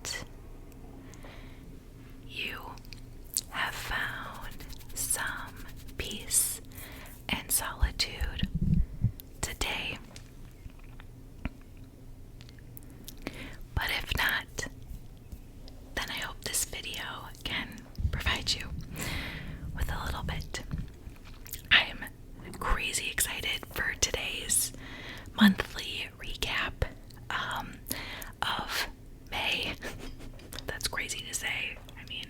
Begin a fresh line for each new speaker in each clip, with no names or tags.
that you have found some peace and solitude today. But if not, then I hope this video can provide you with a little bit. I am crazy excited for today's monthly recap of May. That's crazy to say. I mean,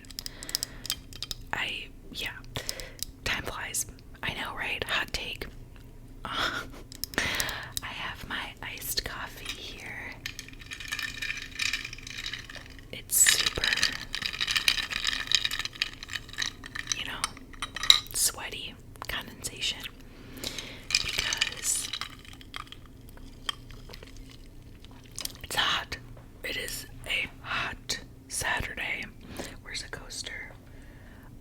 time flies. I know, right? Hot take. I have my iced coffee here. It's super, sweaty condensation because it's hot. It is a hot Saturday. Where's a coaster?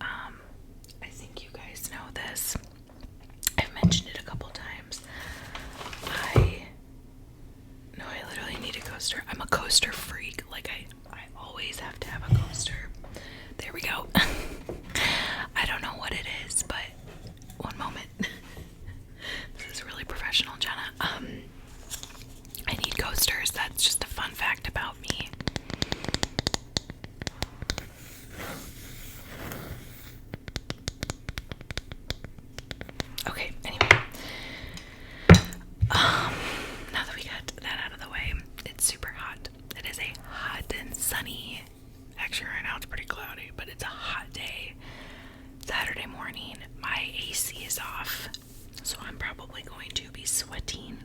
I think you guys know this. I've mentioned it a couple times. I literally need a coaster. I'm a coaster freak. Like I always have to have a coaster. There we go. I don't know what it is, but one moment. This is really professional, Jenna. I need coasters. That's just a fun fact about me. Okay, anyway. Now that we got that out of the way, it's super hot. It is a hot and sunny, actually right now it's pretty cloudy, but it's a hot day. Saturday morning. My AC is off, so I'm probably going to be sweating.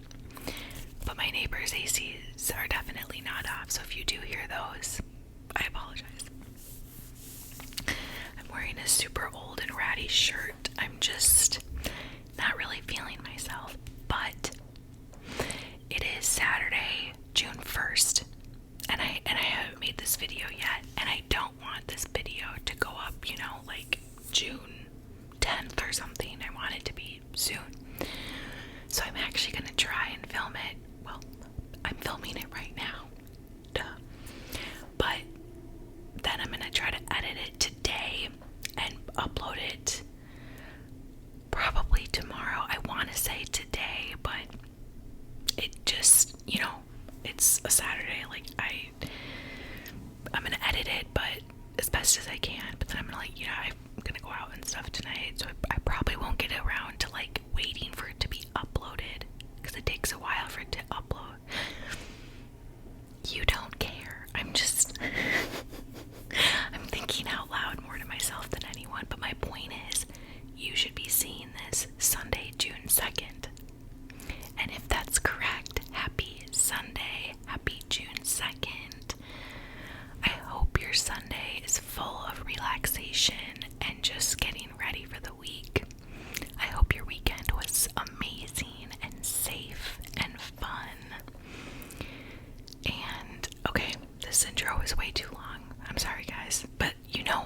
But my neighbor's ACs are definitely not off, so if you do hear those, I apologize. I'm wearing a super old and ratty shirt. I'm just not really feeling myself, but it is Saturday, June 1st, and I haven't made this video yet, and I don't want this video to go up, like June 10th or something. I want it to be soon. So I'm actually going to try and film it. Well, I'm filming it right now. Duh. But then I'm going to try to edit it today and upload it probably tomorrow. I want to say today, but it just, it's a Saturday. Like, I'm going to edit it, but as best as I can. But then I'm going to, I'm going to go out and stuff tonight, so I probably won't get around to, waiting for it to be uploaded, because it takes a while for it to upload. You don't care. I'm just, I'm thinking out loud more to myself than anyone, but my point is, you should be seeing this Sunday, June 2nd. And if that's correct, happy Sunday, happy June 2nd. I hope your Sunday is full of relaxation and just getting ready for the week. I hope your weekend was amazing and safe and fun. And, okay, this intro is way too long. I'm sorry, guys, but you know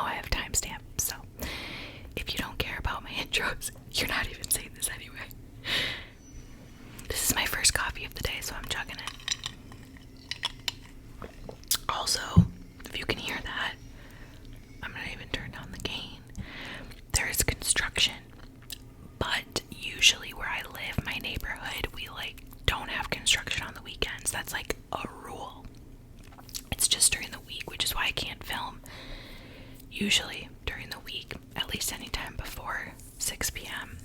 I have timestamps, so if you don't care about my intros, you're not even seeing this anyway. This is my first coffee of the day, so I'm chugging it. Also, if you can hear that, I'm gonna even turn down the gain. There is construction, but usually where I live, my neighborhood, we don't have construction on the weekends. That's a rule. It's just during the week, which is why I can't film. Usually during the week, at least anytime before 6 p.m.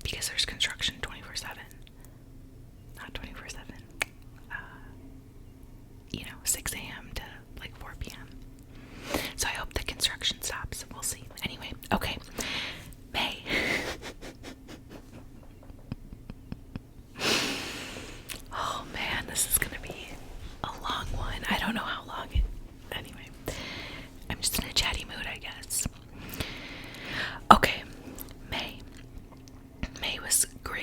Because there's construction 24/7. Not 24/7. 6 a.m. to 4 p.m. So I hope the construction stops. We'll see. Anyway, okay. May. Oh man, this is gonna be a long one. I don't know how long it. Anyway, I'm just in a chatty mood, I guess. Okay, May. May was great.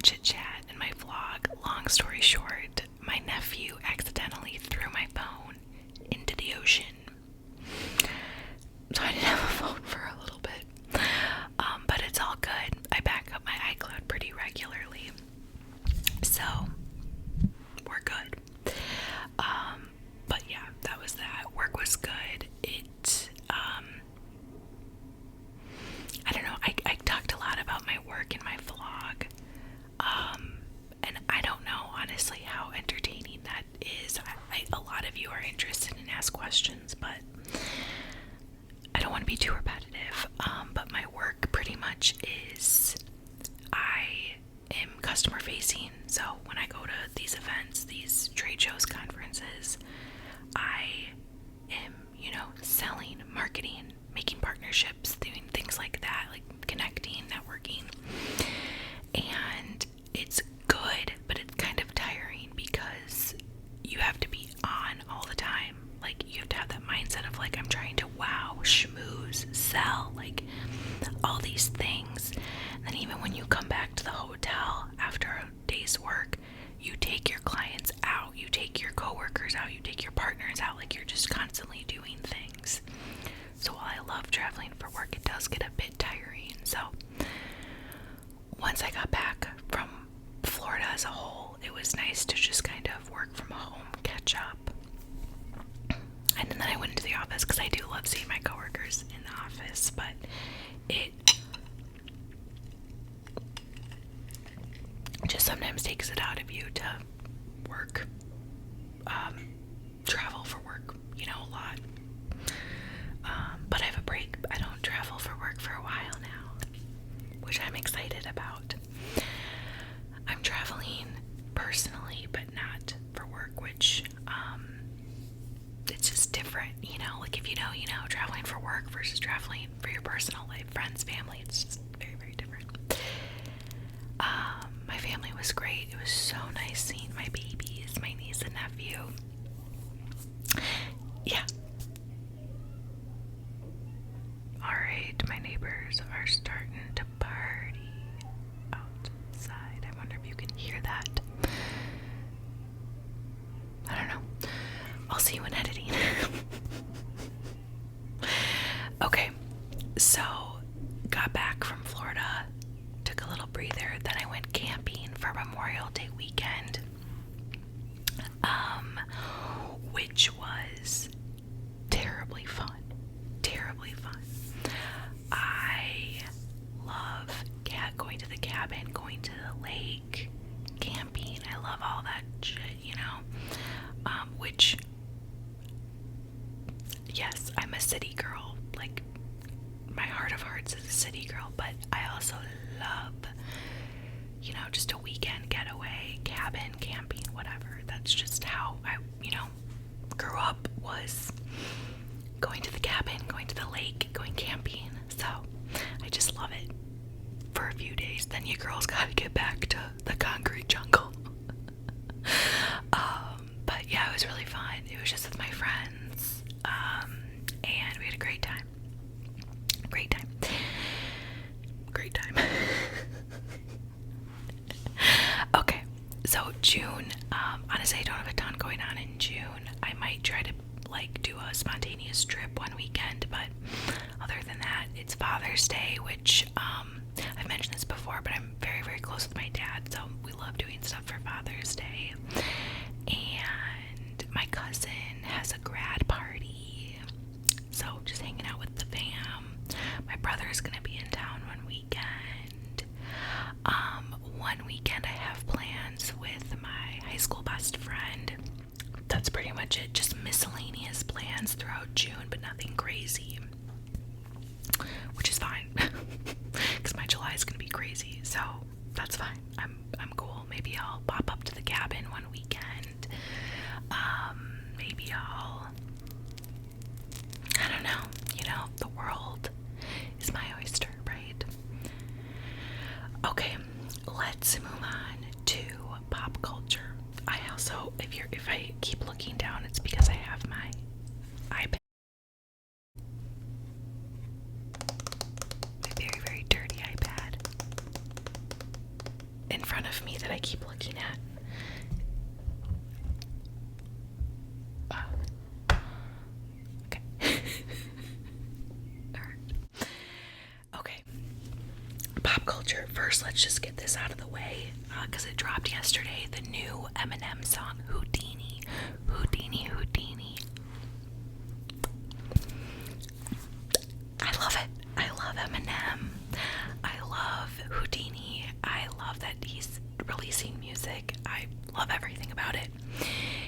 chit chat in my vlog. Long story short, my nephew accidentally threw my phone into the ocean. So I didn't have a phone for a little bit. But it's all good. I back up my iCloud pretty regularly. So we're good. But yeah, that was that. Work was good. I don't know, I talked a lot about my work in my vlog. And I don't know, honestly, how entertaining that is. A lot of you are interested and ask questions, but I don't want to be too repetitive. But my work pretty much is I am customer facing. So when I go to these events, these trade shows, conferences, I am, selling, marketing, making partnerships, doing things like that, like connecting, networking. And it's good, but it's kind of tiring because you have to be on all the time. Like, you have to have that mindset of like, I'm trying to wow, schmooze, sell, like all these things. And then even when you come back to the hotel after a day's work, you take your clients out, you take your coworkers out, you take your partners out, like you're just constantly doing things. So while I love traveling for work, it does get a bit tiring. So once I got back from Florida as a whole, it was nice to just kind of work from home, catch up. And then I went into the office because I do love seeing my coworkers in the office, but it just sometimes takes it out of you to work, travel for work, a lot. But I have a break. I don't travel for work for a while now, which I'm excited about. I'm traveling personally, but not for work, which, it's just different, like if you know, traveling for work versus traveling for your personal life, friends, family, it's just very, very different. My family was great. It was so nice seeing my babies, my niece and nephew. Yeah. Alright, my neighbors are starting to party outside. I wonder if you can hear that. I don't know. I'll see you in editing. Okay, so got back from Florida, took a little breather, then I went camping for Memorial Day weekend, which was terribly fun. I love going to the cabin, going to the lake, camping. I love all that shit, which, yes, I'm a city girl. Like, my heart of hearts is a city girl, but I also love, just a weekend getaway, cabin, camping, whatever. That's just how I, grew up, was going to the cabin, going to the lake, going camping. So I just love it for a few days. Then you girls gotta get back to the concrete jungle. But yeah, it was really fun. It was just with my friends, and we had a great time. Okay, so June, honestly I don't have a ton going on in June. I might try to do a spontaneous trip one weekend, but other than that, it's Father's Day, which I've mentioned this before, but I'm very, very close with my dad, so we love doing stuff for Father's Day. And my cousin has a grad party, so just hanging out with the fam. My brother's gonna be in town one weekend. One weekend I have plans with my high school best friend. That's pretty much it. Just miscellaneous plans throughout June, but nothing crazy, which is fine because my July is gonna be crazy, so that's fine. I'm cool. Maybe I'll pop up to the cabin one weekend. Maybe I don't know. The world is my oyster, right? Okay, let's move on to pop culture. I also, if I keep looking down, it's because I have my iPad, my very, very dirty iPad, in front of thingy that I keep looking at. Okay. Alright. Okay. Pop culture. First, let's just get this out of the way, because it dropped yesterday. The new Eminem song, Houdini. Houdini, Houdini. I love it. I love Eminem. I love Houdini. I love that he's releasing music. I love everything about it.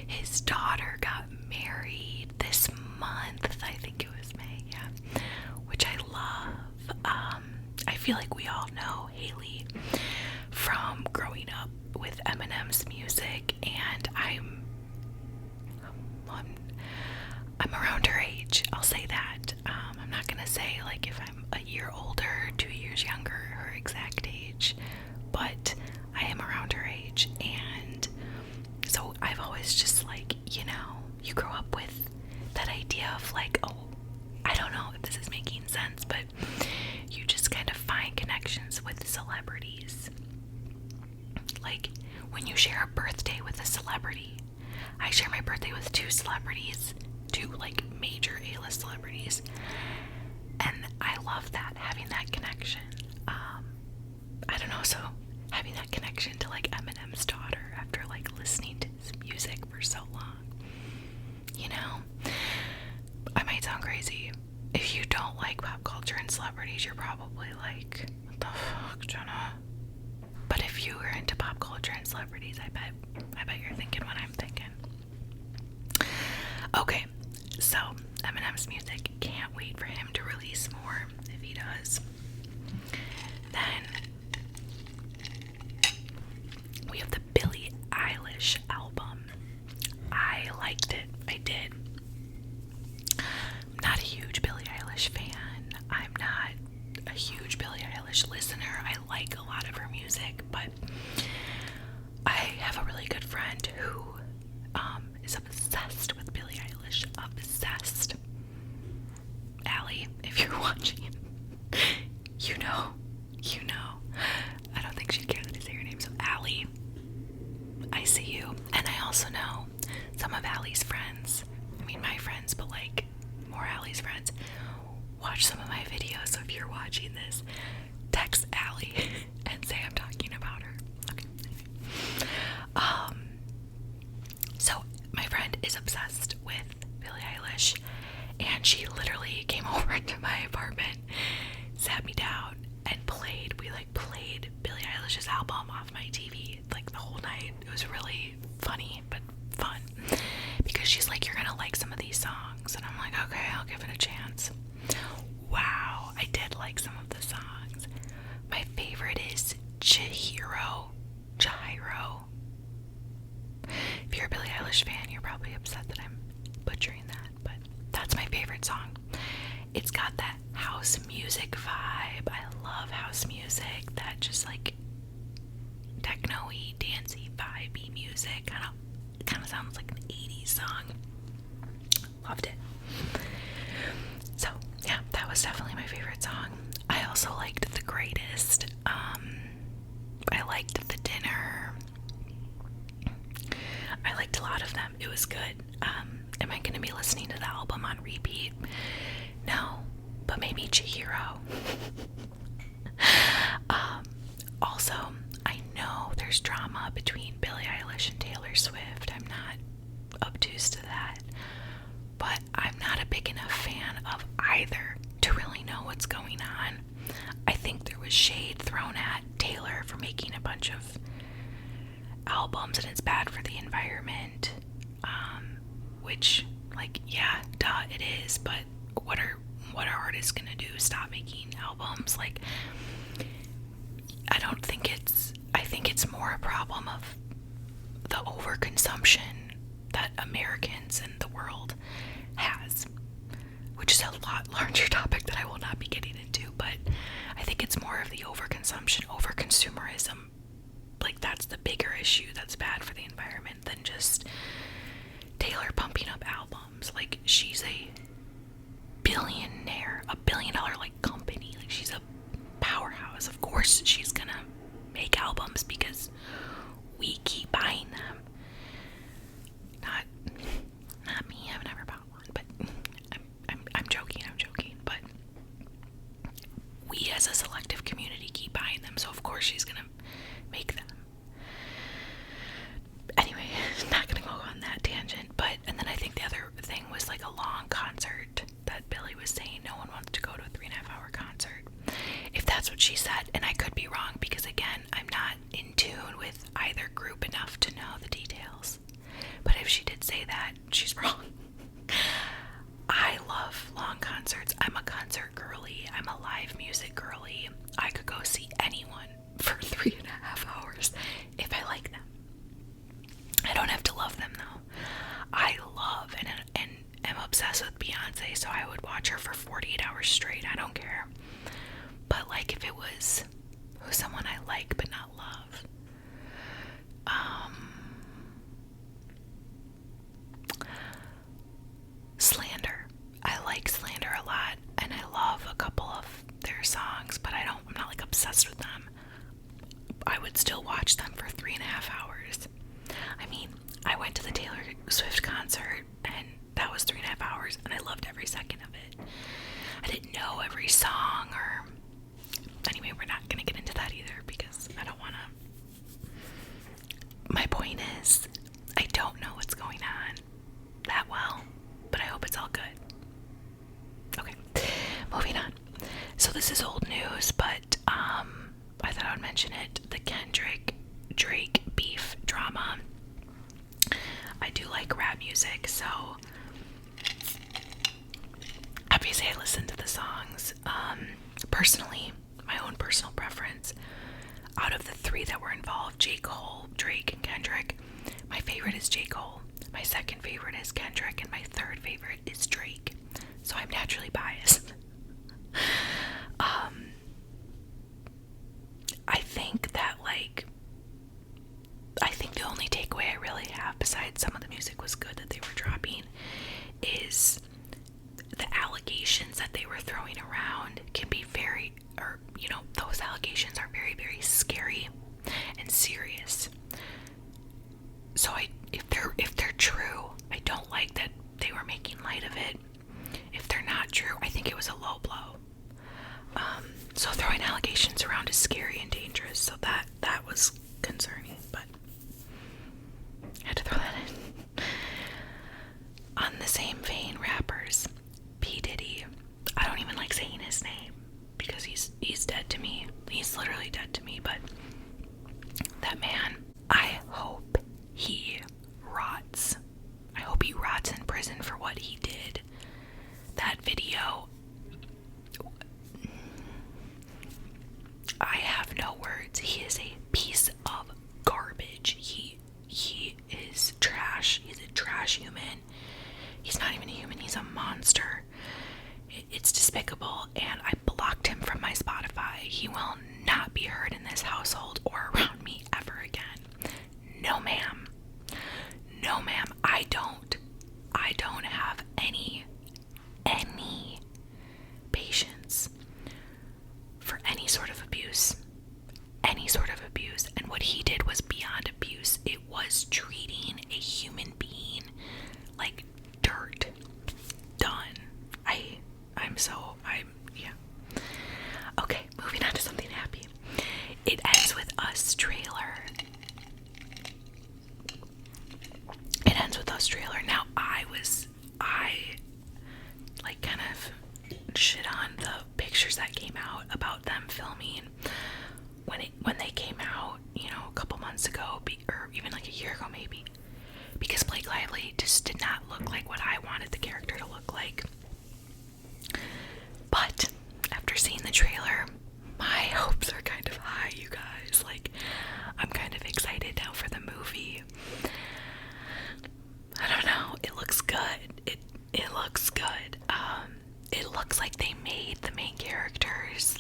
His daughter got married this month. I think it was May, yeah. Which I love. I feel like we all know Haley from growing up with Eminem's music, and I'm around her age. I'll say that. I'm not gonna say like if I'm a year older, 2 years younger, her exact age, but I am around her age, and so I've always just like, you know, you grow up with that idea of like, oh, I don't know if this is making sense, but you just kind of find connections with celebrities. Like when you share a birthday with a celebrity. I share my birthday with two celebrities, two like major A-list celebrities, and I love that, having that connection. I don't know, so having that connection to like Eminem's daughter after like listening to his music for so long, you know. I might sound crazy. If you don't like pop culture and celebrities, you're probably like, what the fuck, Jenna? But if you are into pop culture and celebrities, I bet you're thinking what I'm thinking. Okay, so Eminem's music, can't wait for him to release more if he does. Then we have the Billie Eilish album. I liked it. I did. I'm not a huge Billie Eilish fan. I'm not a huge Billie Eilish listener. I like a lot of her music, but I have a really good friend who is obsessed with Billie Eilish. Obsessed. Allie, if you're watching, you know. I don't think she'd care that I say her name, so Allie, I see you. And I also know some of Allie's friends, I mean my friends, but like more Allie's friends, watch some of my videos. So if you're watching this, text Allie and say I'm talking about her. Okay. So my friend is obsessed with Billie Eilish, and she literally came over to my apartment, sat me down, and played Billie Eilish's album off my TV like the whole night. It was really funny but fun, because she's like, you're gonna like some of these songs, and I'm like, okay, I'll give it a chance. Wow, I did like some of the songs. My favorite is Chihiro. If you're a Billie Eilish fan, you're probably upset that I'm butchering that, but that's my favorite song. It's got that house music vibe. I love house music, that just like techno-y, dancey, vibey music. Kind of sounds like an 80s song. Loved it. So yeah, that was definitely my favorite song. I also liked The Greatest. I liked The Dinner. I liked a lot of them. It was good. Am I going to be listening to the album on repeat? No, but maybe Chihiro. Also, I know there's drama between Billie Eilish and Taylor Swift. I'm not obtuse to that, but I'm not a big enough fan of either to really know what's going on. I think there was shade thrown at Taylor for making a bunch of albums, and it's bad for the environment, which, like, yeah, duh, it is, but what are artists gonna do? Stop making albums? Like, I think it's more a problem of the overconsumption that Americans and the world has, which is a lot larger topic that I will not be getting into, but I think it's more of the overconsumption, overconsumerism. Like, that's the bigger issue that's bad for the environment than just Taylor pumping up albums. Like, she's a billionaire, $1 billion like company. Like, she's a powerhouse. Of course she's gonna make albums, because concert, and that was 3.5 hours, and I loved every second of it. I didn't know every song, or anyway, we're not gonna get into that either because I don't wanna. My point is, I don't know what's going on that well, but I hope it's all good. Okay, moving on. So this is old news, but I thought I would mention it. The Kendrick-Drake beef drama. I do like rap music, so obviously I listen to the songs. Personally, my own personal preference, out of the three that were involved, J. Cole, Drake, and Kendrick, my favorite is J. Cole, my second favorite is Kendrick, and my third favorite is Drake. So I'm naturally biased. I think the only takeaway I really have, besides some of the music was good that they were dropping, is the allegations that they were throwing around can be those allegations are very, very scary and serious. So if they're true, I don't like that they were making light of it. If they're not true, I think it was a low blow. So throwing allegations around is scary and dangerous, so that was concerning, but I had to throw that in. On the same vein, rappers, P. Diddy, I don't even like saying his name because he's dead to me. He's literally dead to me, but that man, I hope he rots. I hope he rots in prison for what he did. That video, I have no words. He is a piece of garbage. He is trash. He's a trash human. He's not even a human. He's a monster. It's despicable, and I blocked him from my Spotify. He will not be heard in this household or around me ever again. No, ma'am. No, ma'am. I don't have any patience for any sort of abuse. And what he did was beyond abuse. It was treating a human being like dirt. Done. Yeah. Okay, moving on to something happy. It ends with Us trailer. Now, I like kind of shit on the pictures that came out about them filming when they came out, a couple months ago, or even like a year ago maybe, because Blake Lively just did not look like what I wanted the character to look like. But after seeing the trailer, my hopes are kind of high, you guys. Like, I'm kind of excited now for the movie. I don't know. It looks good. It looks good. It looks like they made the main characters,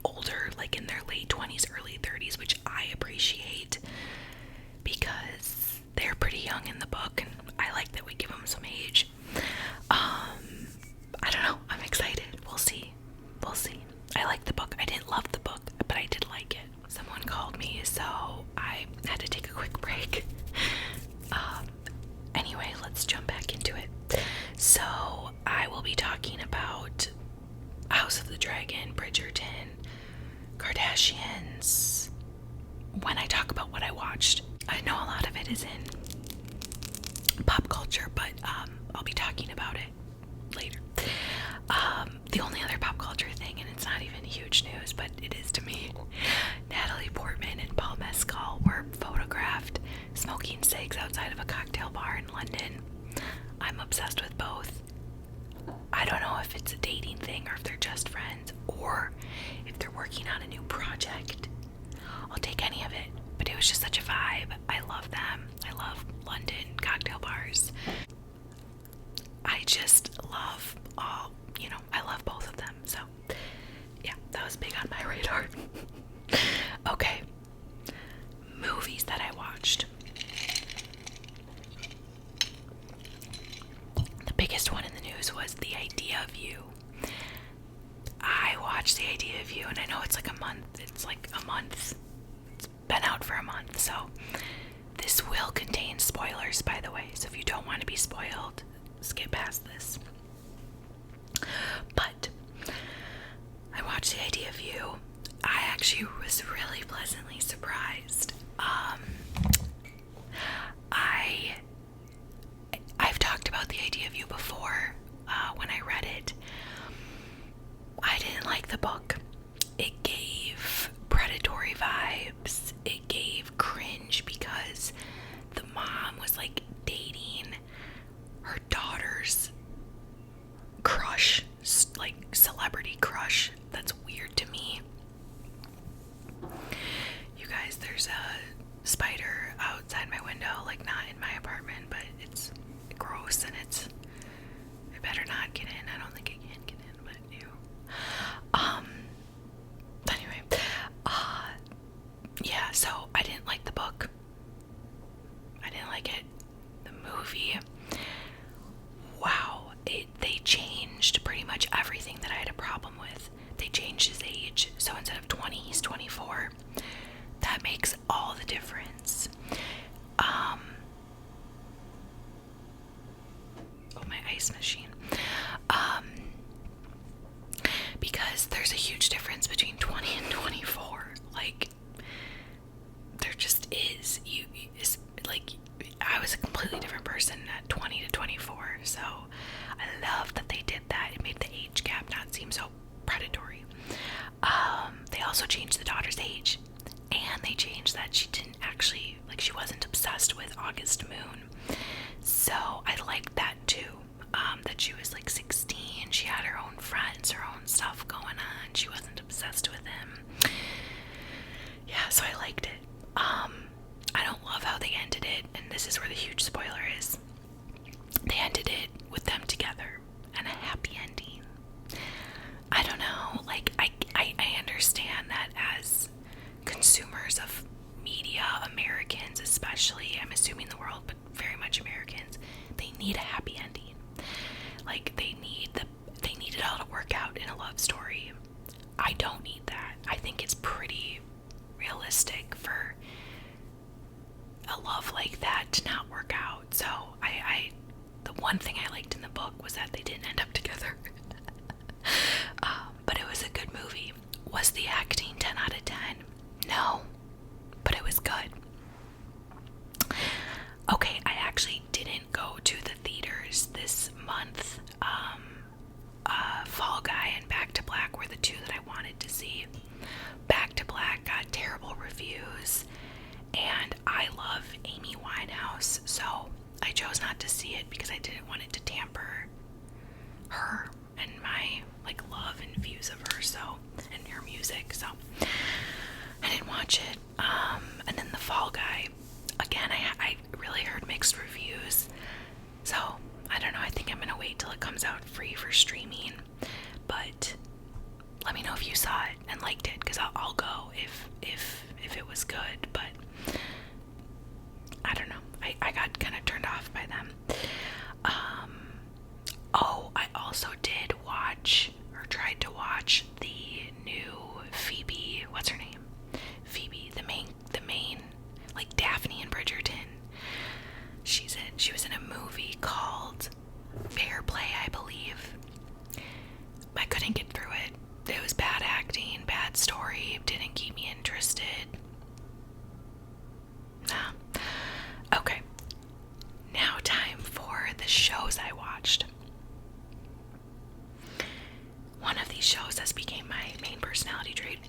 older, like in their late 20s, early 30s, which I appreciate because they're pretty young in the book, and I like that we give them some age. I don't know. I'm excited. We'll see. I like the book. I didn't love the book, but I did like it. Someone called me, so I had to take a quick break. Anyway, let's jump back into it. So I will be talking about House of the Dragon, Bridgerton, Kardashians, when I talk about what I watched. I know a lot of it is in pop culture, but I'll be talking about it later. The only other pop culture thing, and it's not even huge news, but it is to me, Natalie Portman and Paul Mescal were photographed smoking cigs outside of a cocktail bar in London. I'm obsessed with both. I don't know if it's a dating thing or if they're just friends or if they're working on a new project. I'll take any of it, but it was just such a vibe. I love them. I love London cocktail bars. I just love I love both of them. So yeah, that was big on my radar. Okay, movies that I watched. The biggest one in the news was The Idea of You. I watched The Idea of You, and I know it's like a month spoilers, by the way, so if you don't want to be spoiled, skip past this. But I watched The Idea of You. I actually was really pleasantly surprised. I've talked about The Idea of You before when I read it. I didn't like the book. It gave predatory vibes. It gave cringe because the mom was like dating her daughter's crush, like celebrity crush. That's weird to me. You guys, there's a spider outside my window, like not in my apartment, but it's gross and it better not get in. I don't think it can get in, but ew. Anyway, yeah, so I didn't like the book. I didn't like it. The movie, wow, they changed pretty much everything that I had a problem with. They changed his age, so instead of 20, he's 24. That makes all the difference. Oh, my ice machine. Because there's a huge difference between 20 and 24. Like, there just is. Like, I was a completely different person at 20 to 24, so I love that they did that. It made the age gap not seem so predatory. They also changed the daughter's age, and they changed that she didn't actually, like, she wasn't obsessed with August Moon. So I liked that too. That she was like 16, she had her own friends, her own stuff going on, she wasn't obsessed with him. Yeah, so I liked it. I don't love how they ended it, and this is where the huge spoiler is. They ended it with them together and a happy ending. I don't know, like, I understand that as consumers of media, Americans especially, I'm assuming the world, but very much Americans, they need a happy ending. Like, they need it all to work out in a love story. I don't need that. I think it's pretty realistic for a love like that to not work out. So the one thing I liked in the book was that they didn't end up together. But it was a good movie. Was the acting 10 out of 10? No, but it was good. Okay, I actually didn't go to the theaters this month. Fall Guy and Back to Black were the two that I wanted to see. Back to Black got terrible reviews, and I love Amy Winehouse, so I chose not to see it because I didn't want it to tamper her and my, like, love and views of her, so, and her music, so I didn't watch it. And then the Fall Guy, again, I really heard mixed reviews, so I don't know. I think I'm gonna wait till it comes out free for streaming. But let me know if you saw it and liked it, because I'll go if it was good. But I don't know. I got kind of turned off by them. Oh, I also did watch, or tried to watch, the new Phoebe. What's her name? Phoebe, the main, like Daphne in Bridgerton. She was in a movie called Fair Play, I believe. I couldn't get through it. It was bad acting, bad story, didn't keep me interested. Nah. Okay. Now time for the shows I watched. One of these shows has become my main personality trait.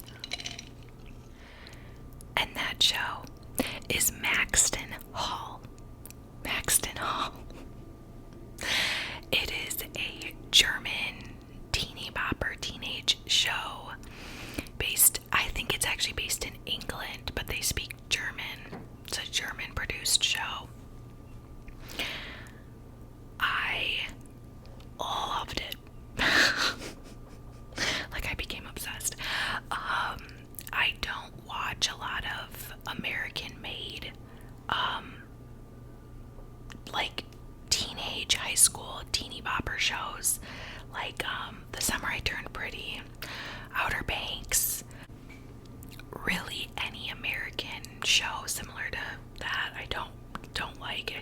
And that show is Maxton Hall. Maxton Hall. It is a German teeny bopper teenage show based, I think it's actually based in England, but they speak German. It's a German produced show. I loved it. Like, I became obsessed. I don't watch a lot of American-made, like, teenage, high school, teeny bopper shows, like, The Summer I Turned Pretty, Outer Banks. Really, any American show similar to that, I don't like.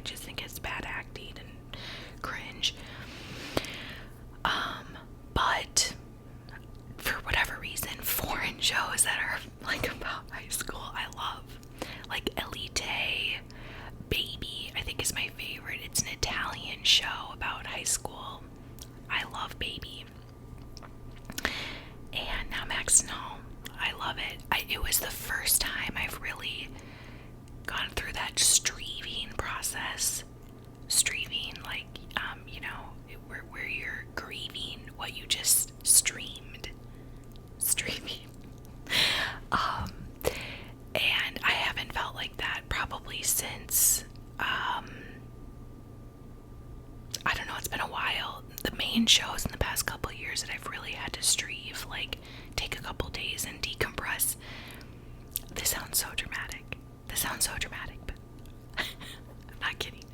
really gone through that streaming process. Streaming, like, where you're grieving what you just streamed. Streaming. And I haven't felt like that probably since, I don't know, it's been a while. The main shows in the past couple of years that I've really had to streave, like, take a couple days and decompress. This sounds so dramatic. But I'm not kidding.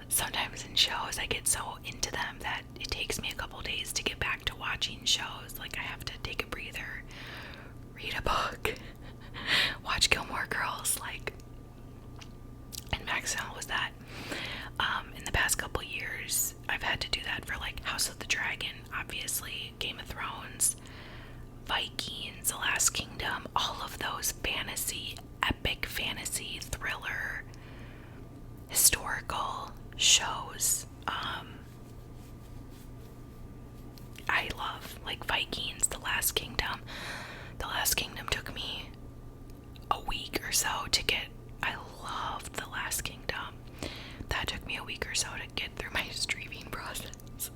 Sometimes in shows I get so into them that it takes me a couple days to get back to watching shows. Like, I have to take a breather, read a book, watch Gilmore Girls, like, and Maxton was that. In the past couple years, I've had to do that for, like, House of the Dragon, obviously, Game of Thrones, Vikings, The Last Kingdom, all of those fantasy, epic fantasy, thriller, historical shows. I love, like, Vikings, The Last Kingdom. The Last Kingdom took me a week or so to get. I loved The Last Kingdom. That took me a week or so to get through my streaming process.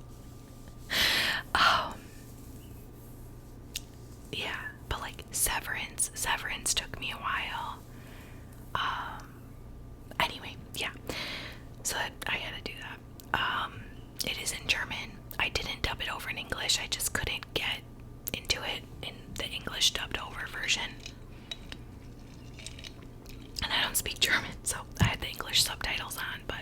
Yeah, but like Severance took me a while. Anyway, yeah. So I had to do that. It is in German. I didn't dub it over in English. I just couldn't get into it in the English dubbed over version. And I don't speak German, so I had the English subtitles on, but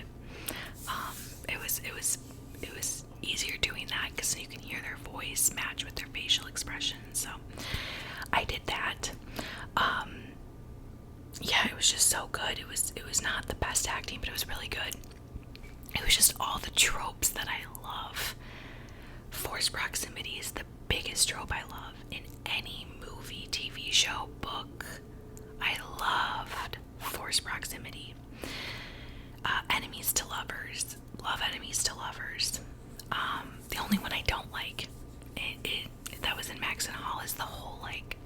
it was easier doing that because you can hear their voice match with their facial expressions. So I did that. Yeah, it was just so good. It was not the best acting, but it was really good. It was just all the tropes that I love. Forced proximity is the biggest trope I love in any movie, TV show, book. I loved forced proximity. Enemies to lovers. Love enemies to lovers. The only one I don't like, that was in Maxton Hall, is the whole, like,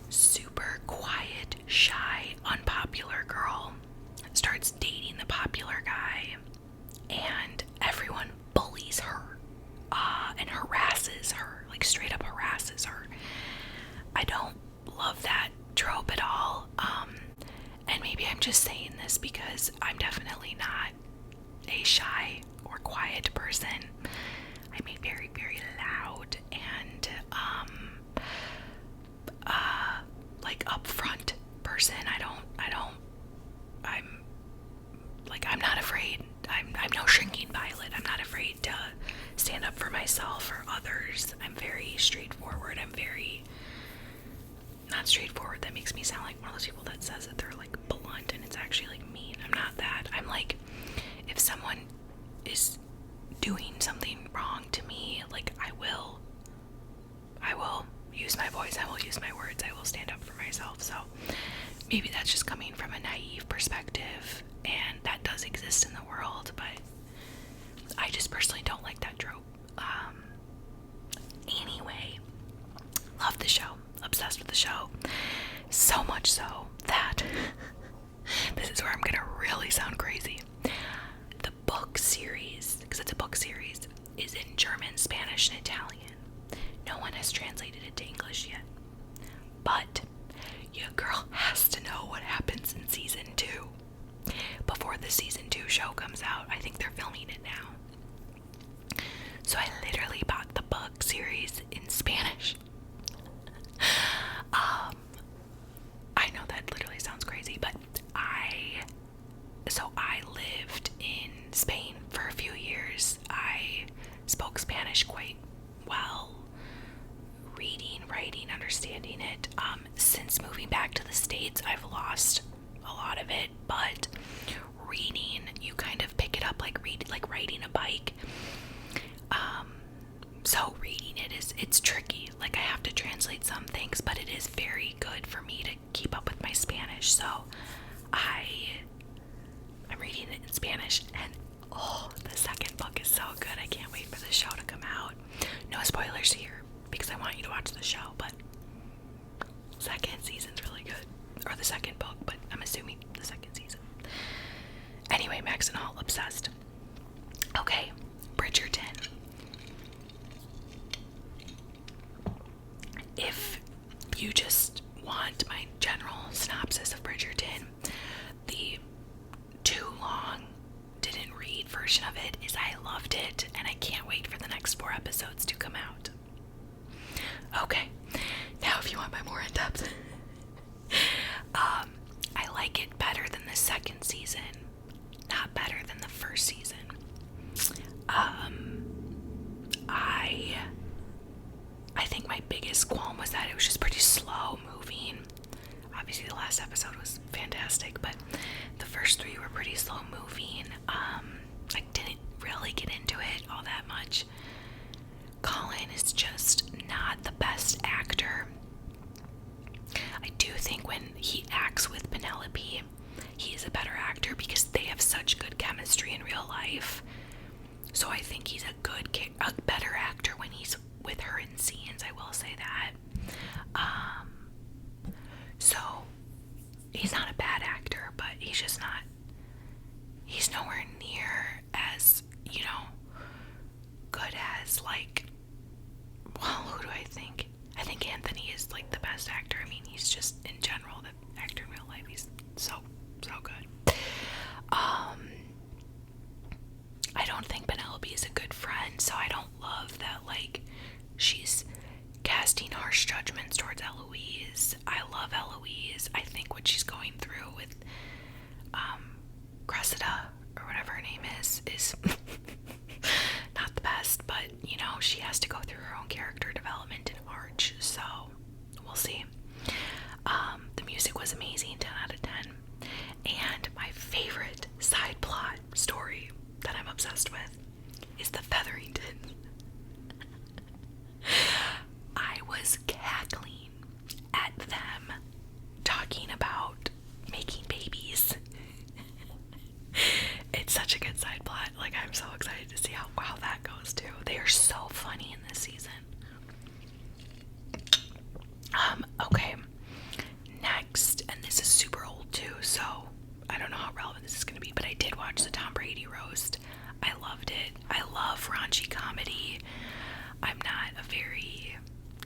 super quiet, shy, unpopular girl starts dating the popular guy, and everyone bullies her, and harasses her, like, straight up harasses her. I don't love that trope at all. And maybe I'm just saying this because I'm definitely not a shy or quiet person. I'm a very, very loud and like, upfront person. I'm not afraid. I'm no shrinking violet. I'm not afraid to stand up for myself or others. I'm very straightforward. I'm very not straightforward. That makes me sound like one of those people that says that they're, like, blunt and it's actually, like, mean. I'm not that. I'm like, if someone is doing something wrong to me, like, I will use my voice, I will use my words, I will stand up for myself. So maybe that's just coming from a naive perspective, and that does exist in the world, but I just personally don't like that trope. Anyway, love the show, obsessed with the show, so much so that this is where I'm gonna really sound crazy. The book series, because it's a book series, is in German, Spanish, and Italian. No one has translated it to English yet, but your girl has to know what happens in season 2 before the season 2 show comes out. I think they're filming it now. So I literally bought the book series in Spanish. I know that literally sounds crazy, but I lived in Spain for a few years. I spoke Spanish quite well, reading, writing, understanding it. Since moving back to the States, I've lost a lot of it, but reading, you kind of pick it up like riding a bike. So reading it's tricky. Like, I have to translate some things, but it is very good for me to keep up with my Spanish. So I'm reading it in Spanish, and the second book is so good. I can't wait for the show to come out. No spoilers here, because I want you to watch the show, but second season's really good. Maxton Hall, obsessed. Okay, Bridgerton. If you just want my general synopsis of Bridgerton, the too long didn't read version of it is I loved it, and I can't wait for the next 4 episodes to come out. Okay, now if you want my more in-depth, I like it better than the second season, not better than the first season. I think my biggest qualm was that it was just pretty slow moving. Obviously the last episode was fantastic, but the first 3 were pretty slow moving. I didn't really get into it all that much. Colin is just not the best actor. I do think when he acts with Penelope, he is a better actor because they have such good chemistry in real life. So I think he's a better actor when he's with her in scenes, I will say that. So he's not a bad actor, but he's just not, he's nowhere near as, good as, like, well, who do I think? I think Anthony is, like, the best actor. I mean, he's just, in general, the actor in real life, he's so good. I don't think Penelope is a good friend, so I don't love that, like, she's casting harsh judgments towards Eloise. I love Eloise. I think what she's going through with Cressida, or whatever her name is not the best, but, she has to go through her own character development in March, so we'll see. The music was amazing, 10 out of 10. And my favorite side plot story that I'm obsessed with is the Featherington. I was cackling at them talking about making babies. It's such a good side plot. Like, I'm so excited to see how that goes too. They are so funny in this season. Okay. Next, and this is super old too, so I don't know how relevant this is going to be, but I did watch the Tom Brady roast. I loved it. I love raunchy comedy. I'm not a very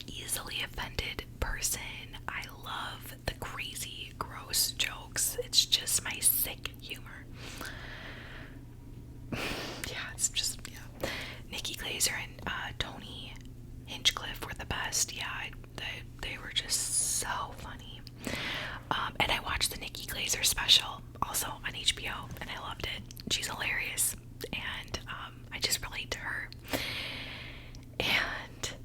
easily offended person. I love the crazy, gross jokes. It's just my sick humor. Yeah, it's just, yeah. Nikki Glaser and Tony Hinchcliffe were the best. Yeah, they were just so funny. And I watched the Nikki Glaser special also on HBO, and I loved it. She's hilarious, and I just relate to her. And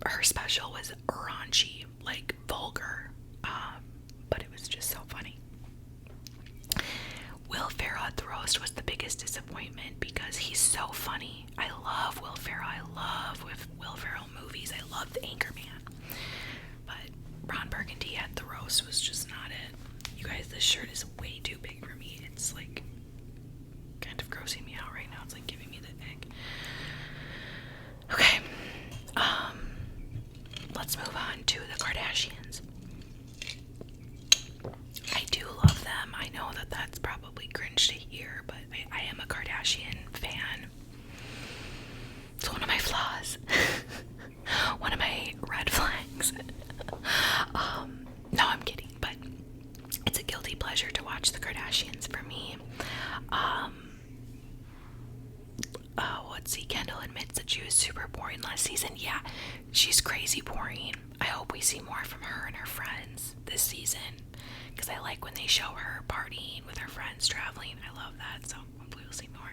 her special was raunchy, like vulgar, but it was just so funny. Will Ferrell at the roast was the biggest disappointment because he's so funny. I love Will Ferrell. I love Will Ferrell movies. I love The Anchorman. But Ron Burgundy at the roast was just not it. You guys, this shirt is way too big for me. It's like kind of grossing me out right now. It's like giving me the ick. Okay. Let's move on to the Kardashians. I do love them. I know that that's probably cringe to hear, but I am a Kardashian fan. It's one of my flaws. One of my red flags. No, I'm kidding, but it's a guilty pleasure to watch the Kardashians for me. Let's see, Kendall admits that she was super boring last season. Yeah, she's crazy boring. I hope we see more from her and her friends this season, because I like when they show her partying with her friends, traveling. I love that, so hopefully we'll see more.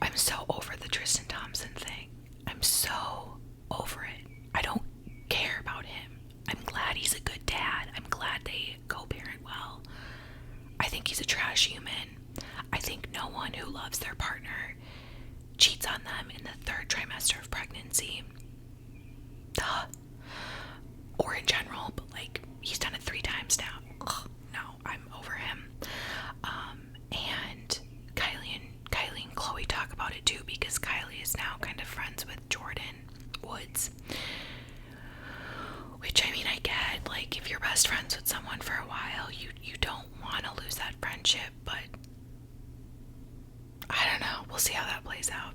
I'm so over the Tristan Thompson thing. I'm so over it. I don't care about him. I'm glad he's a good dad. I'm glad they co-parent well. I think he's a trash human. I think no one who loves their partner cheats on them in the 3rd trimester of pregnancy. Duh. Or in general, but like, he's done it 3 times now. Ugh, no, I'm over him. And Kylie and Chloe talk about it too, because Kylie is now kind of friends with Jordan Woods. Which, I mean, I get, like, if you're best friends with someone for a while, you don't want to lose that friendship, but we'll see how that plays out.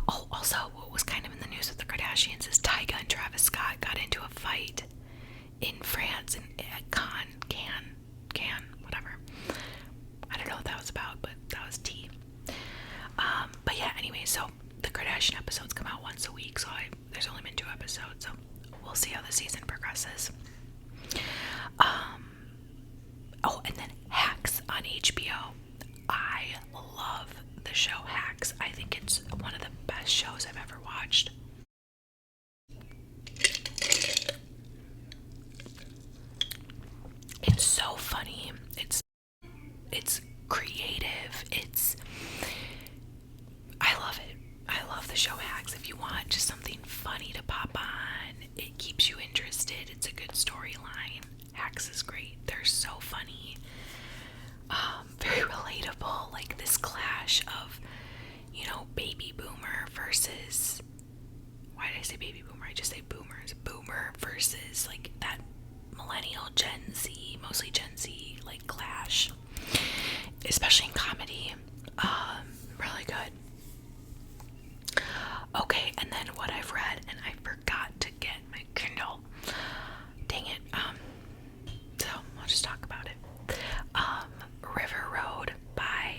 Oh, also, what was kind of in the news with the Kardashians is Tyga and Travis Scott got into a fight in France at Cannes, whatever. I don't know what that was about, but that was tea. But yeah, anyway, so the Kardashian episodes come out once a week, so there's only been 2 episodes, so we'll see how the season progresses. Oh, and then Hacks on HBO. I love the show Hacks. I think it's one of the best shows I've ever watched. It's so funny. It's creative. I love it. I love the show Hacks. If you want just something funny to pop on, it keeps you interested. It's a good storyline. Hacks is great. They're so funny. Very relatable. Like this clash of, baby boomer versus, why did I say baby boomer? I just say boomers. Boomer versus like that millennial Gen Z, mostly Gen Z, like clash, especially in comedy. Really good. Okay, and then what I've read, and I forgot to get my Kindle. Dang it. So I'll just talk about it. River Road by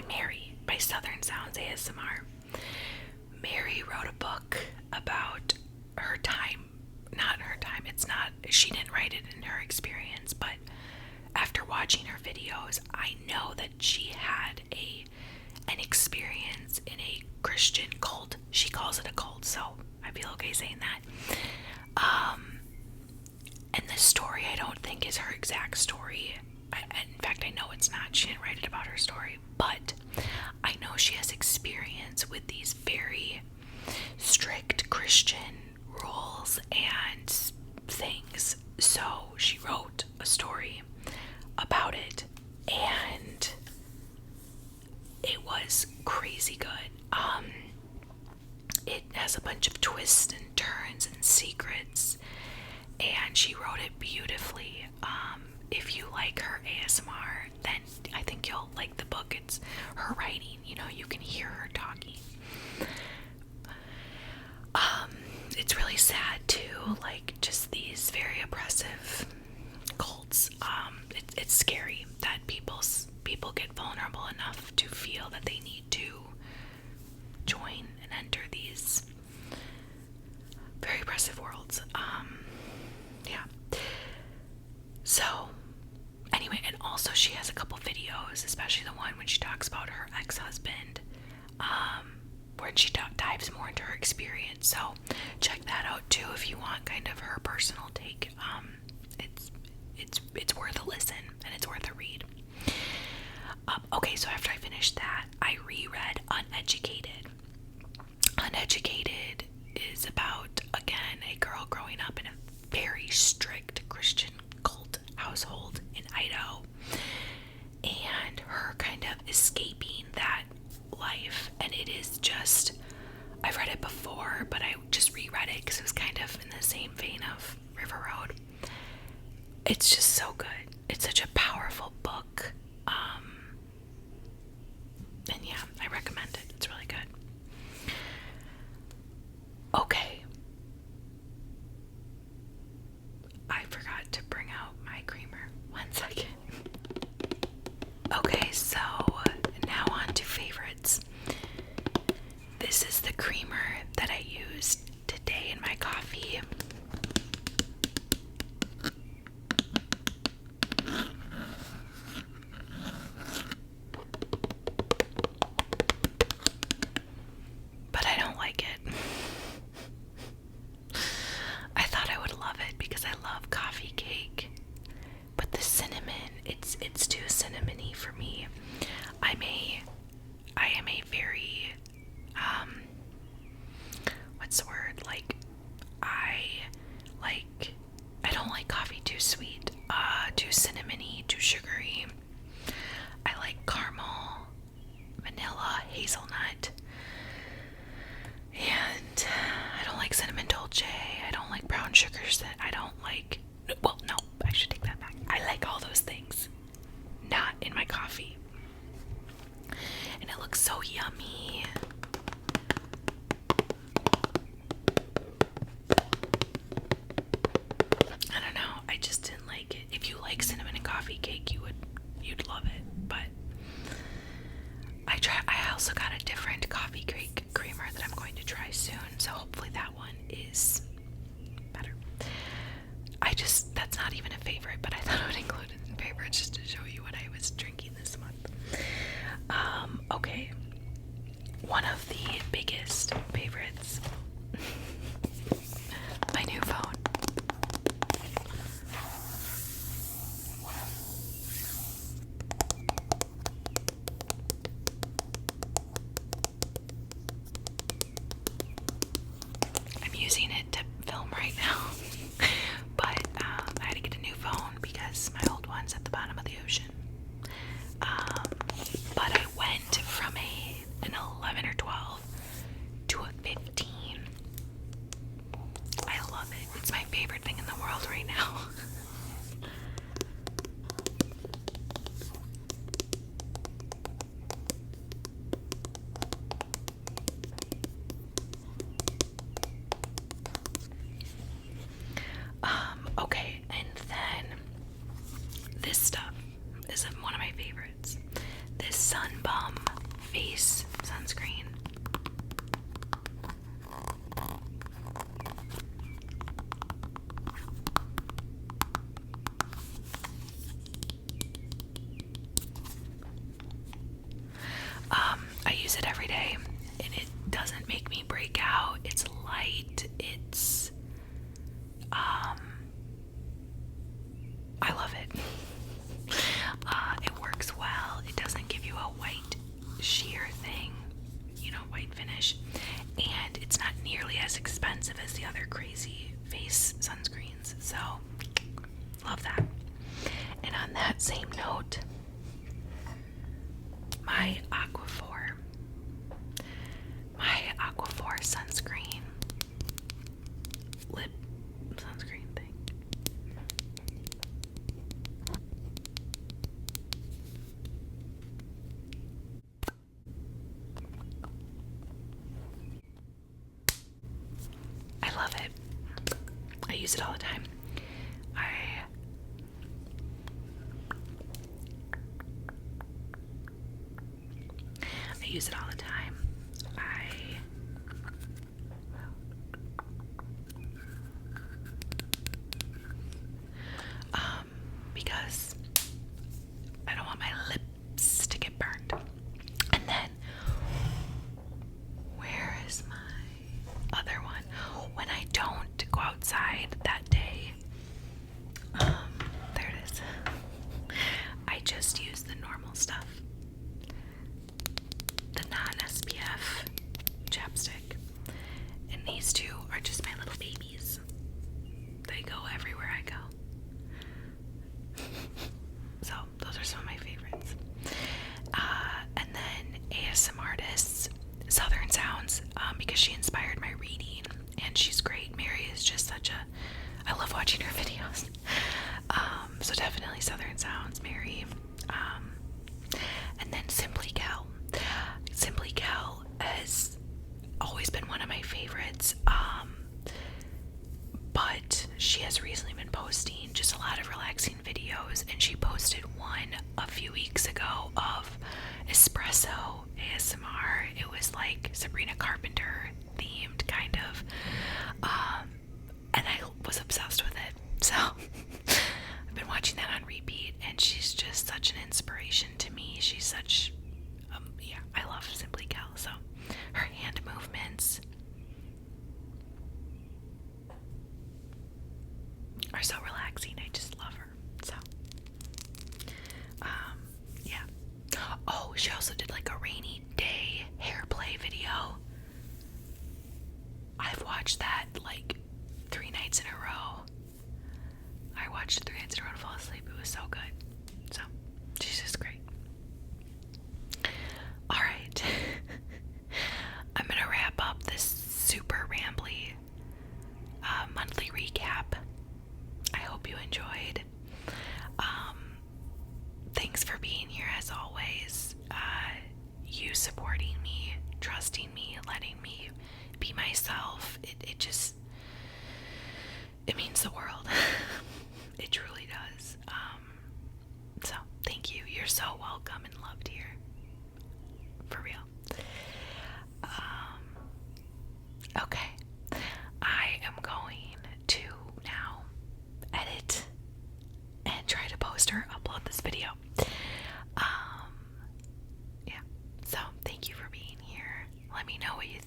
Mary, by Southern Sounds ASMR. Mary wrote a book about her time. Not her time, she didn't write it in her experience, but after watching her videos, I know that she had an experience in a Christian cult. She calls it a cult, so I feel okay saying that. And the story I don't think is her exact story. In fact, I know it's not. She didn't write it about her story, but I know she has experience with these very strict Christian rules and things. So she wrote a story about it, and it was crazy good. It has a bunch of twists and turns and secrets, and she wrote it beautifully. If you like her ASMR, then I think you'll like the book. It's her writing, you can hear her talking. It's really sad too, like just these very oppressive cults. It's scary that people get vulnerable enough to feel that they need to join and enter these very oppressive worlds. Yeah. So anyway, and also she has a couple videos, especially the one when she talks about her ex-husband, where she dives more into her experience. So check that out too if you want kind of her personal take. It's worth a listen, and it's worth a read. Okay, so after I finished that, I reread Uneducated. Uneducated is about, again, a girl growing up in a very strict Christian cult household in Idaho, and her kind of escaping that life. And it is just, I've read it before, but I just reread it because it was kind of in the same vein of River Road. It's just so good. It's such a powerful book. And yeah, I recommend it. It's really good. Okay. I forgot to bring out my creamer. 1 second. Okay, so now on to favorites. This is the creamer that I used today in my coffee. not even a favorite, but I thought I would include it in favorites just to show you what I was drinking this month. Okay. One of the biggest favorites. My new phone. I'm using it to film right now, but I had to get a new phone because my old one's at the bottom of the ocean. But I went from an 11 or 12 to a 15. I love it. It's my favorite thing in the world right now. Okay, and then this stuff is one of my favorites. This Sun Bum face sunscreen. I use it every day, and it doesn't make me break out. It's light. It's I love it. It works well. It doesn't give you a white sheer thing, white finish, and it's not nearly as expensive as the other crazy face sunscreens. So, love that. And on that same note, my Aquaphor sunscreen, lip sunscreen thing. I love it. I use it all the time. I use it all the time. Because I don't want my lips to get burned. And then, where is my other one? When I don't go outside that day, there it is. I just use the normal stuff. The non-SPF chapstick. And these two are just my little babies. They go everywhere I go. So those are some of my favorites. And then ASMRtists, Southern Sounds, because she inspired my reading, and she's great. Mary is just I love watching her videos. So definitely Southern Sounds, Mary. And then Simply Cal. Simply Cal has always been one of my favorites. But she has recently been posting just a lot of relaxing videos, and she posted one a few weeks ago of espresso ASMR. It was like Sabrina Carpenter themed, kind of, and I was obsessed with it. So I've been watching that on repeat, and she's just such an inspiration to me. She's such I love Simply Cal. So her hand movements are so relaxing. I just love her. So yeah. Oh, she also did like a rainy day hair play video. I've watched that like 3 nights in a row. I watched it 3 nights in a row to fall asleep. It was so good. So she's just great. Alright. I'm gonna wrap up this super rambly monthly recap. I hope you enjoyed. Thanks for being here as always. You supporting me, trusting me, letting me be myself. It means the world. It truly does. So thank you. You're so welcome and loved here. For real. Okay. I am going to now edit post or upload this video. Yeah, so thank you for being here. Let me know what you